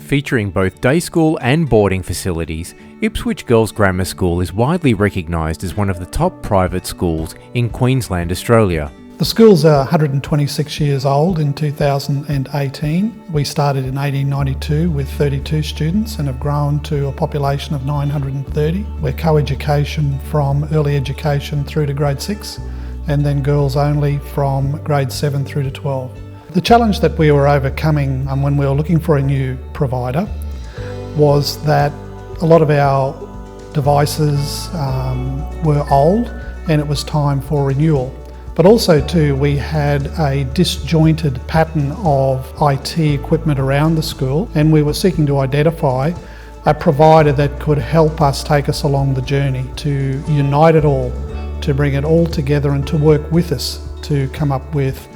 Featuring both day school and boarding facilities, Ipswich Girls Grammar School is widely recognised as one of the top private schools in Queensland, Australia. The school's 126 years old in 2018. We started in 1892 with 32 students and have grown to a population of 930. We're co-education from early education through to grade 6 and then girls only from grade 7 through to 12. The challenge that we were overcoming when we were looking for a new provider was that a lot of our devices were old and it was time for renewal. But also too, we had a disjointed pattern of IT equipment around the school, and we were seeking to identify a provider that could help us take us along the journey, to unite it all, to bring it all together and to work with us to come up with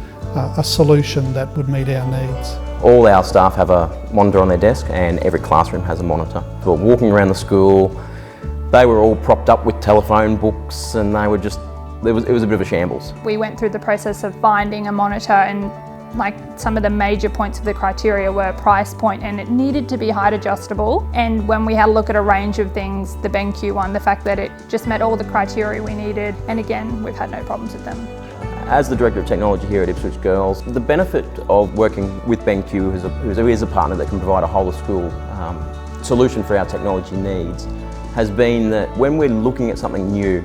a solution that would meet our needs. All our staff have a monitor on their desk and every classroom has a monitor. But walking around the school, they were all propped up with telephone books and they were just, it was a bit of a shambles. We went through the process of finding a monitor, and some of the major points of the criteria were price point, and it needed to be height adjustable. And when we had a look at a range of things, the BenQ one, the fact that it just met all the criteria we needed, and again, we've had no problems with them. As the Director of Technology here at Ipswich Girls, the benefit of working with BenQ, who is a partner that can provide a whole of school solution for our technology needs, has been that when we're looking at something new,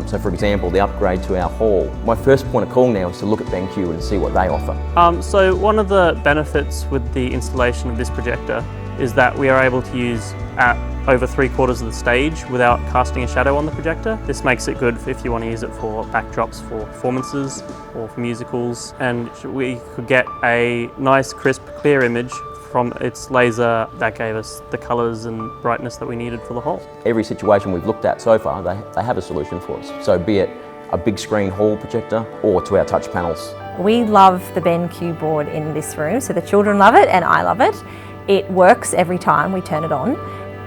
so for example the upgrade to our hall, my first point of call now is to look at BenQ and see what they offer. So one of the benefits with the installation of this projector is that we are able to use at over 3/4 of the stage without casting a shadow on the projector. This makes it good if you want to use it for backdrops for performances or for musicals, and we could get a nice crisp clear image from its laser that gave us the colours and brightness that we needed for the hall. Every situation we've looked at so far, they have a solution for us. So be it a big screen hall projector or to our touch panels. We love the BenQ board in this room, so the children love it and I love it. It works every time we turn it on,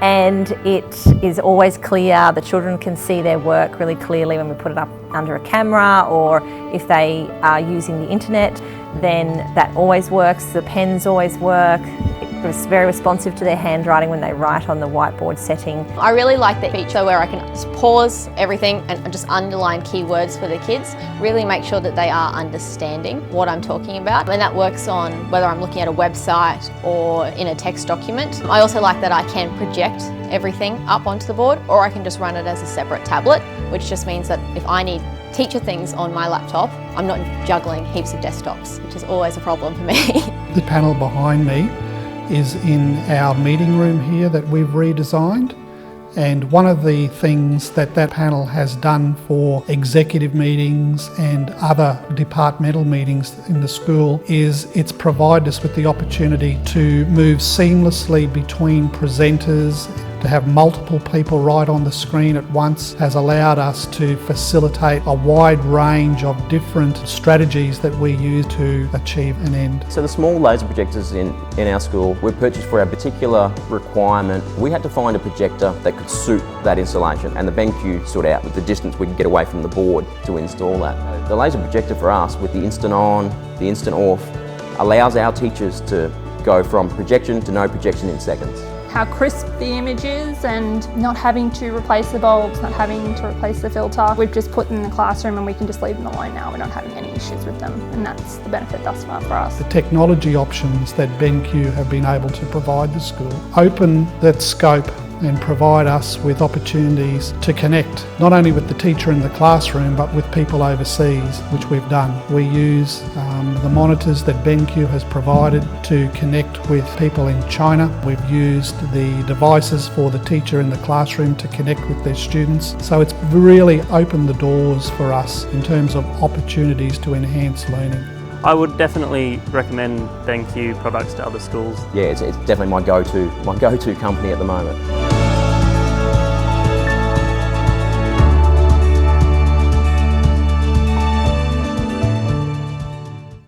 and it is always clear. The children can see their work really clearly when we put it up under a camera, or if they are using the internet, then that always works. The pens always work. It's very responsive to their handwriting when they write on the whiteboard setting. I really like the feature where I can just pause everything and just underline keywords for the kids, really make sure that they are understanding what I'm talking about. And that works on whether I'm looking at a website or in a text document. I also like that I can project everything up onto the board, or I can just run it as a separate tablet, which just means that if I need teacher things on my laptop, I'm not juggling heaps of desktops, which is always a problem for me. The panel behind me is in our meeting room here that we've redesigned, and one of the things that panel has done for executive meetings and other departmental meetings in the school is it's provided us with the opportunity to move seamlessly between presenters. To have multiple people right on the screen at once has allowed us to facilitate a wide range of different strategies that we use to achieve an end. So the small laser projectors in our school were purchased for our particular requirement. We had to find a projector that could suit that installation, and the BenQ stood out with the distance we could get away from the board to install that. The laser projector for us, with the instant on, the instant off, allows our teachers to go from projection to no projection in seconds. How crisp the image is, and not having to replace the bulbs, not having to replace the filter. We've just put them in the classroom and we can just leave them alone now. We're not having any issues with them, and that's the benefit thus far for us. The technology options that BenQ have been able to provide the school open that scope and provide us with opportunities to connect not only with the teacher in the classroom but with people overseas, which we've done. We use the monitors that BenQ has provided to connect with people in China. We've used the devices for the teacher in the classroom to connect with their students. So it's really opened the doors for us in terms of opportunities to enhance learning. I would definitely recommend BenQ products to other schools. Yeah, it's definitely my go-to company at the moment.